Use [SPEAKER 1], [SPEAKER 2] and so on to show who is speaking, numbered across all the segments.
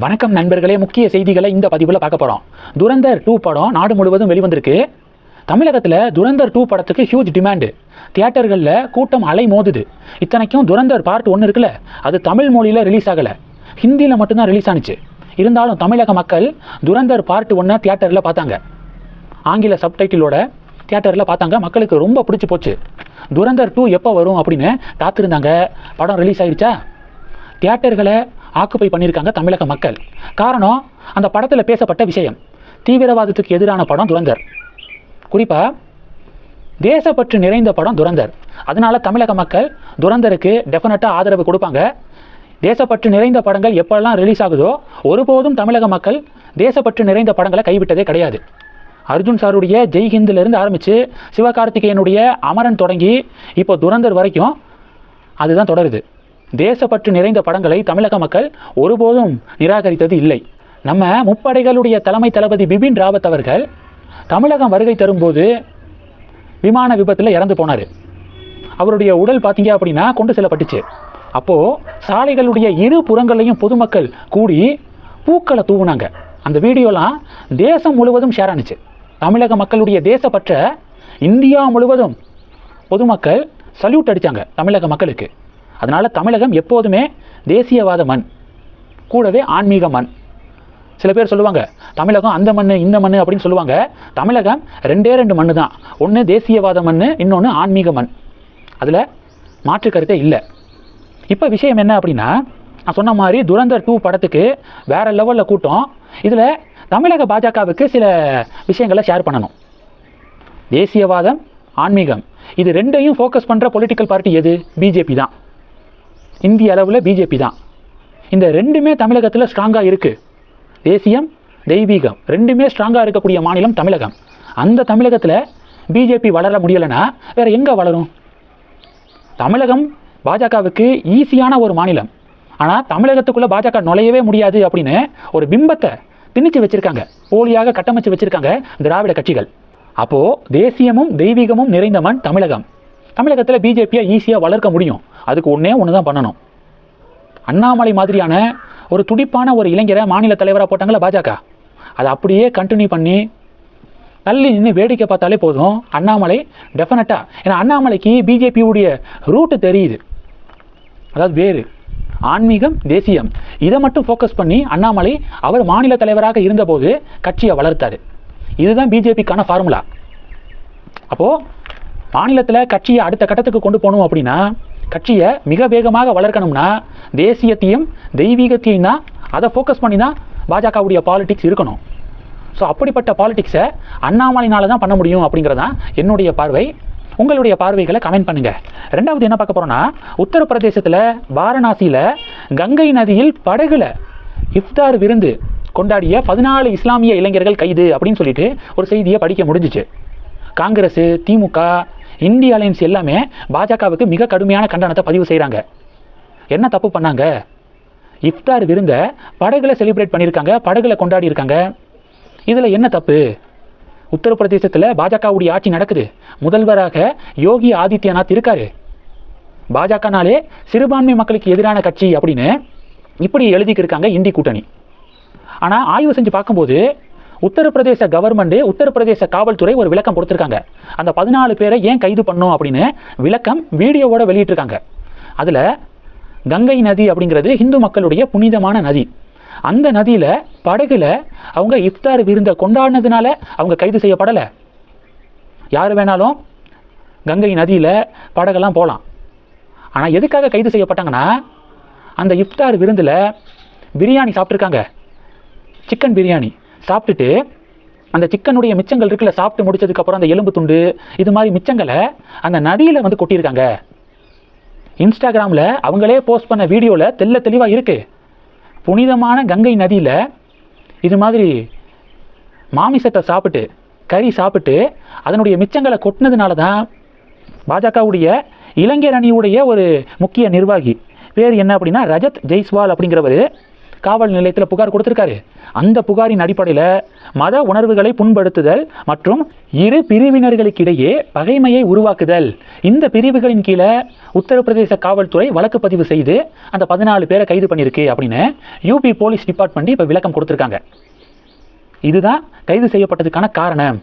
[SPEAKER 1] வணக்கம் நண்பர்களே, முக்கிய செய்திகளை இந்த பதிவில் பார்க்க போகிறோம். துரந்தர் 2 படம் நாடு முழுவதும் வெளிவந்திருக்கு. தமிழகத்தில் துரந்தர் 2 படத்துக்கு ஹியூஜ் டிமாண்டு. தியேட்டர்களில் கூட்டம் அலை மோதுது. இத்தனைக்கும் துரந்தர் பார்ட் 1 இருக்குல்ல, அது தமிழ் மொழியில் ரிலீஸ் ஆகலை, ஹிந்தியில் மட்டும்தான் ரிலீஸ் ஆனிச்சு. இருந்தாலும் தமிழக மக்கள் துரந்தர் பார்ட் 1 தியேட்டரில் பார்த்தாங்க. ஆங்கில சப்டைட்டிலோட தியேட்டரில் பார்த்தாங்க. மக்களுக்கு ரொம்ப பிடிச்சி போச்சு. துரந்தர் 2 எப்போ வரும் அப்படின்னு காத்திருந்தாங்க. படம் ரிலீஸ் ஆகிடுச்சா? தியேட்டர்களை ஆக்குப்பை பண்ணியிருக்காங்க தமிழக மக்கள். காரணம், அந்த படத்தில் பேசப்பட்ட விஷயம். தீவிரவாதத்துக்கு எதிரான படம் துரந்தர். குறிப்பாக தேசப்பற்று நிறைந்த படம் துரந்தர். அதனால தமிழக மக்கள் துரந்தருக்கு டெஃபினட்டாக ஆதரவு கொடுப்பாங்க. தேசப்பற்று நிறைந்த படங்கள் எப்பெல்லாம் ரிலீஸ் ஆகுதோ ஒருபோதும் தமிழக மக்கள் தேசப்பற்று நிறைந்த படங்களை கைவிட்டதே கிடையாது. அர்ஜுன் சாருடைய ஜெய்ஹிந்திலிருந்து ஆரம்பித்து சிவகார்த்திகேயனுடைய அமரன் தொடங்கி இப்போ துரந்தர் வரைக்கும் அதுதான் தொடருது. தேசப்பற்று நிறைந்த படங்களை தமிழக மக்கள் ஒருபோதும் நிராகரித்தது இல்லை. நம்ம முப்படைகளுடைய தலைமை தளபதி பிபின் ராவத் அவர்கள் தமிழகம் வருகை தரும்போது விமான விபத்தில் இறந்து போனார். அவருடைய உடல் பார்த்தீங்க அப்படின்னா கொண்டு செல்லப்பட்டுச்சு. அப்போது சாலைகளுடைய இரு புறங்களையும் பொதுமக்கள் கூடி பூக்களை தூவுனாங்க. அந்த வீடியோலாம் தேசம் முழுவதும் ஷேர் ஆனிச்சு. தமிழக மக்களுடைய தேசப்பற்ற இந்தியா முழுவதும் பொதுமக்கள் சல்யூட் அடித்தாங்க தமிழக மக்களுக்கு. அதனால் தமிழகம் எப்போதுமே தேசியவாத மண், கூடவே ஆன்மீக மண். சில பேர் சொல்லுவாங்க தமிழகம் அந்த மண் இந்த மண் அப்படின்னு சொல்லுவாங்க. தமிழகம் ரெண்டு மண் தான். ஒன்று தேசியவாத மண், இன்னொன்று ஆன்மீக மண். அதில் மாற்று கருத்தே இல்லை. இப்போ விஷயம் என்ன அப்படின்னா, நான் சொன்ன மாதிரி துரந்தர் 2 படத்துக்கு வேறு லெவலில் கூட்டம். இதில் தமிழக பாஜகவுக்கு சில விஷயங்களை ஷேர் பண்ணணும். தேசியவாதம், ஆன்மீகம், இது ரெண்டையும் ஃபோக்கஸ் பண்ணுற பொலிட்டிக்கல் பார்ட்டி எது? பிஜேபி தான். இந்திய அளவில் பிஜேபி தான். இந்த ரெண்டுமே தமிழகத்தில் ஸ்ட்ராங்காக இருக்குது. தேசியம், தெய்வீகம் ரெண்டுமே ஸ்ட்ராங்காக இருக்கக்கூடிய மாநிலம் தமிழகம். அந்த தமிழகத்தில் பிஜேபி வளர முடியலைன்னா வேறு எங்கே வளரும்? தமிழகம் பாஜகவுக்கு ஈஸியான ஒரு மாநிலம். ஆனால் தமிழகத்துக்குள்ளே பாஜக நுழையவே முடியாது அப்படின்னு ஒரு பிம்பத்தை திணிச்சு வச்சுருக்காங்க, போலியாக கட்டமைச்சு வச்சுருக்காங்க திராவிட கட்சிகள். அப்போது தேசியமும் தெய்வீகமும் நிறைந்த மண் தமிழகம். தமிழகத்தில் பிஜேபியை ஈஸியாக வளர்க்க முடியும். அதுக்கு ஒன்று தான் பண்ணணும். அண்ணாமலை மாதிரியான ஒரு துடிப்பான ஒரு இளைஞரை மாநில தலைவராக போட்டாங்களா பாஜக, அதை அப்படியே கண்டினியூ பண்ணி தள்ளி நின்று வேடிக்கை பார்த்தாலே போதும். அண்ணாமலை டெஃபினட்டாக, ஏன்னா அண்ணாமலைக்கு பிஜேபியுடைய ரூட்டு தெரியுது. அதாவது வேறு ஆன்மீகம், தேசியம், இதை மட்டும் ஃபோக்கஸ் பண்ணி அண்ணாமலை அவர் மாநில தலைவராக இருந்தபோது கட்சியை வளர்த்தார். இதுதான் பிஜேபிக்கான ஃபார்முலா. அப்போது மாநிலத்தில் கட்சியை அடுத்த கட்டத்துக்கு கொண்டு போகணும் அப்படின்னா, கட்சியை மிக வேகமாக வளர்க்கணும்னா தேசியத்தையும் தெய்வீகத்தையும் தான், அதை ஃபோக்கஸ் பண்ணி தான் பாஜகவுடைய பாலிடிக்ஸ் இருக்கணும். ஸோ அப்படிப்பட்ட பாலிடிக்ஸை அண்ணாமலைனால தான் பண்ண முடியும் அப்படிங்கிறதான் என்னுடைய பார்வை. உங்களுடைய பார்வைகளை கமெண்ட் பண்ணுங்கள். ரெண்டாவது என்ன பார்க்க போகிறோன்னா, உத்தரப்பிரதேசத்தில் வாரணாசியில் கங்கை நதியில் படகுல இஃப்தார் விருந்து கொண்டாடிய 14 இஸ்லாமிய இளைஞர்கள் கைது அப்படின்னு சொல்லிட்டு ஒரு செய்தியை படிக்க முடிஞ்சிச்சு. காங்கிரஸ், திமுக, இந்திய அலையன்ஸ் எல்லாமே பாஜகவுக்கு மிக கடுமையான கண்டனத்தை பதிவு செய்கிறாங்க. என்ன தப்பு பண்ணாங்க? இஃப்தார் விருந்தை படகுல செலிப்ரேட் பண்ணியிருக்காங்க, படகுல கொண்டாடி இருக்காங்க. இதில் என்ன தப்பு? உத்தரப்பிரதேசத்தில் பாஜகவுடைய ஆட்சி நடக்குது. முதல்வராக யோகி ஆதித்யநாத் இருக்காரு. பாஜகனாலே சிறுபான்மை மக்களுக்கு எதிரான கட்சி அப்படின்னு இப்படி எழுதிக்கிருக்காங்க இந்தி கூட்டணி. ஆனால் ஆய்வு செஞ்சு பார்க்கும்போது உத்தரப்பிரதேச கவர்மெண்ட், உத்தரப்பிரதேச காவல்துறை ஒரு விளக்கம் கொடுத்துருக்காங்க. அந்த 14 பேரை ஏன் கைது பண்ணோம் அப்படின்னு விளக்கம் வீடியோவோட வெளியிட்டிருக்காங்க. அதில் கங்கை நதி அப்படிங்கிறது இந்து மக்களுடைய புனிதமான நதி. அந்த நதியில் படகுல அவங்க இஃப்தார் விருந்தை கொண்டாடினதுனால அவங்க கைது செய்யப்படலை. யார் வேணாலும் கங்கை நதியில் படகெல்லாம் போகலாம். ஆனால் எதுக்காக கைது செய்யப்பட்டாங்கன்னா, அந்த இஃப்தார் விருந்தில் பிரியாணி சாப்பிட்ருக்காங்க, சிக்கன் பிரியாணி சாப்பிட்டுட்டு அந்த சிக்கனுடைய மிச்சங்கள் இருக்குல்ல, சாப்பிட்டு முடிச்சதுக்கப்புறம் அந்த எலும்பு துண்டு இது மாதிரி மிச்சங்களை அந்த நதியில் வந்து கொட்டியிருக்காங்க. இன்ஸ்டாகிராமில் அவங்களே போஸ்ட் பண்ண வீடியோவில் தெல்ல தெளிவாக இருக்குது. புனிதமான கங்கை நதியில் இது மாதிரி மாமிசத்தை சாப்பிட்டு, கறி சாப்பிட்டு அதனுடைய மிச்சங்களை கொட்டினதுனால தான் பாஜகவுடைய இளைஞர் அணியுடைய ஒரு முக்கிய நிர்வாகி, பேர் என்ன அப்படின்னா ரஜத் ஜெய்ஸ்வால் அப்படிங்கிறவர் காவல் நிலையத்தில் புகார் கொடுத்திருக்காரு. அந்த புகாரின் அடிப்படையில் மத உணர்வுகளை புண்படுத்துதல் மற்றும் இரு பிரிவினர்களுக்கிடையே பகைமையை உருவாக்குதல், இந்த பிரிவுகளின் கீழே உத்தரப்பிரதேச காவல்துறை வழக்கு பதிவு செய்து அந்த 14 பேரை கைது பண்ணியிருக்கு அப்படின்னு யூபி போலீஸ் டிபார்ட்மெண்ட் இப்போ விளக்கம் கொடுத்துருக்காங்க. இதுதான் கைது செய்யப்பட்டதுக்கான காரணம்.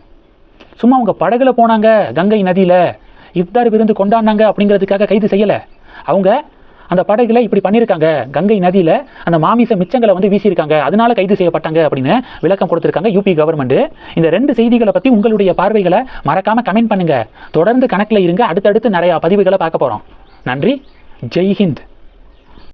[SPEAKER 1] சும்மா அவங்க படகுல போனாங்க, கங்கை நதியில் இஃப்தார் விருந்து கொண்டாடினாங்க அப்படிங்கிறதுக்காக கைது செய்யலை. அவங்க அந்த படகுல இப்படி பண்ணியிருக்காங்க, கங்கை நதியில் அந்த மாமிச மிச்சங்களை வந்து வீசியிருக்காங்க, அதனால கைது செய்யப்பட்டாங்க அப்படின்னு விளக்கம் கொடுத்துருக்காங்க யூபி கவர்மெண்ட். இந்த 2 செய்திகளை பற்றி உங்களுடைய பார்வைகளை மறக்காமல் கமெண்ட் பண்ணுங்க. தொடர்ந்து கணக்கில் இருங்க, அடுத்தடுத்து நிறையா பதிவுகளை பார்க்க போகிறோம். நன்றி. ஜெய் ஹிந்த்.